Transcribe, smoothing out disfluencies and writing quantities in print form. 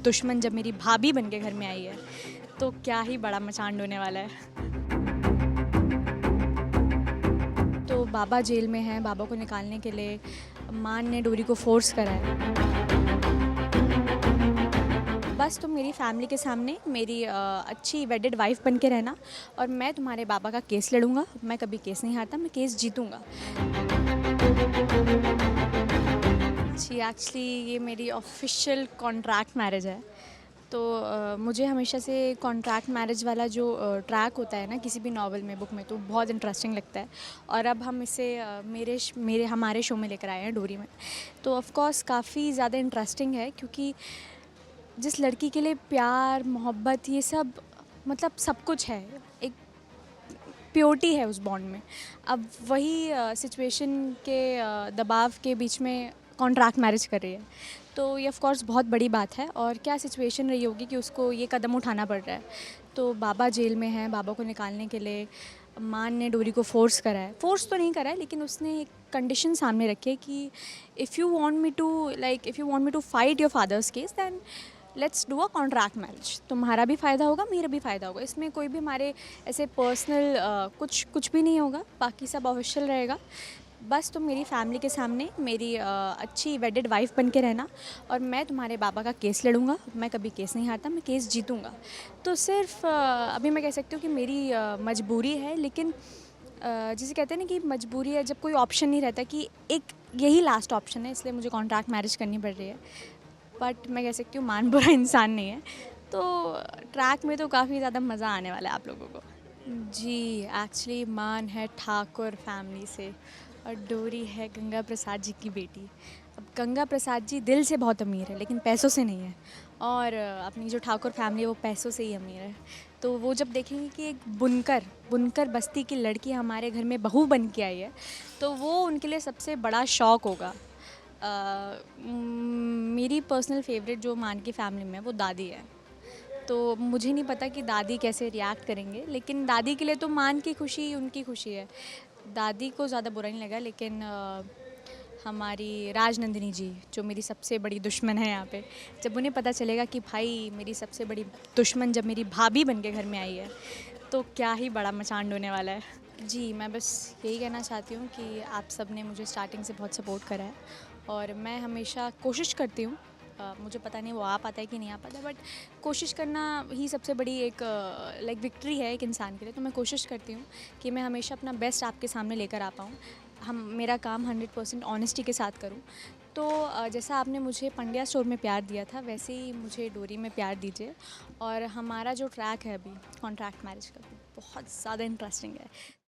दुश्मन जब मेरी भाभी बन के घर में आई है तो क्या ही बड़ा मचान होने वाला है। तो बाबा जेल में हैं, बाबा को निकालने के लिए मान ने डोरी को फोर्स करा है। बस तुम मेरी फैमिली के सामने मेरी अच्छी वेडेड वाइफ बन के रहना और मैं तुम्हारे बाबा का केस लड़ूंगा। मैं कभी केस नहीं हारता, मैं केस जीतूंगा। जी एक्चुअली ये मेरी ऑफिशियल कॉन्ट्रैक्ट मैरिज है। तो मुझे हमेशा से कॉन्ट्रैक्ट मैरिज वाला जो ट्रैक होता है ना किसी भी नॉवल में, बुक में, तो बहुत इंटरेस्टिंग लगता है। और अब हम इसे मेरे हमारे शो में लेकर आए हैं, डोरी में। तो ऑफ कोर्स काफ़ी ज़्यादा इंटरेस्टिंग है, क्योंकि जिस लड़की के लिए प्यार मोहब्बत ये सब मतलब सब कुछ है, एक प्योरिटी है उस बॉन्ड में, अब वही सिचुएशन के दबाव के बीच में कॉन्ट्रैक्ट मैरिज कर रही है। तो ये ऑफ कोर्स बहुत बड़ी बात है। और क्या सिचुएशन रही होगी कि उसको ये कदम उठाना पड़ रहा है। तो बाबा जेल में हैं, बाबा को निकालने के लिए मान ने डोरी को फोर्स करा है। फोर्स तो नहीं करा है, लेकिन उसने एक कंडीशन सामने रखी है कि if you want me to fight your father's case, then let's do a contract marriage. तुम्हारा भी फ़ायदा होगा, मेरा भी फ़ायदा होगा। इसमें कोई भी हमारे ऐसे पर्सनल कुछ भी नहीं होगा, बाकी सब ऑफिशियल रहेगा। बस तुम मेरी फैमिली के सामने मेरी अच्छी वेडेड वाइफ बन के रहना और मैं तुम्हारे बाबा का केस लड़ूंगा। मैं कभी केस नहीं हारता, मैं केस जीतूंगा। तो सिर्फ अभी मैं कह सकती हूँ कि मेरी मजबूरी है, लेकिन जिसे कहते हैं ना कि मजबूरी है जब कोई ऑप्शन नहीं रहता, कि एक यही लास्ट ऑप्शन है, इसलिए मुझे कॉन्ट्रैक्ट मैरिज करनी पड़ रही है। बट मैं कह सकती हूँ मान बुरा इंसान नहीं है। तो ट्रैक में तो काफ़ी ज़्यादा मज़ा आने वाला है आप लोगों को। जी एक्चुअली मान है ठाकुर फैमिली से और डोरी है गंगा प्रसाद जी की बेटी। अब गंगा प्रसाद जी दिल से बहुत अमीर है, लेकिन पैसों से नहीं है। और अपनी जो ठाकुर फैमिली है वो पैसों से ही अमीर है। तो वो जब देखेंगे कि एक बुनकर बस्ती की लड़की हमारे घर में बहू बन के आई है, तो वो उनके लिए सबसे बड़ा शौक़ होगा। मेरी पर्सनल फेवरेट जो मान की फैमिली में वो दादी है। तो मुझे नहीं पता कि दादी कैसे रिएक्ट करेंगे, लेकिन दादी के लिए तो मान की खुशी उनकी खुशी है। दादी को ज़्यादा बुरा नहीं लगा, लेकिन हमारी राजनंदिनी जी जो मेरी सबसे बड़ी दुश्मन है यहाँ पे, जब उन्हें पता चलेगा कि भाई मेरी सबसे बड़ी दुश्मन जब मेरी भाभी बन के घर में आई है तो क्या ही बड़ा मचान होने वाला है। जी मैं बस यही कहना चाहती हूँ कि आप सब ने मुझे स्टार्टिंग से बहुत सपोर्ट करा है और मैं हमेशा कोशिश करती हूँ। मुझे पता नहीं वो आ पाता है कि नहीं आ पाता, बट कोशिश करना ही सबसे बड़ी एक विक्ट्री है एक इंसान के लिए। तो मैं कोशिश करती हूँ कि मैं हमेशा अपना बेस्ट आपके सामने लेकर आ पाऊँ। मेरा काम 100% ऑनेस्टी के साथ करूँ। तो जैसा आपने मुझे पंड्या स्टोर में प्यार दिया था, वैसे ही मुझे डोरी में प्यार दीजिए। और हमारा जो ट्रैक है अभी कॉन्ट्रैक्ट मैरिज का, बहुत ज़्यादा इंटरेस्टिंग है।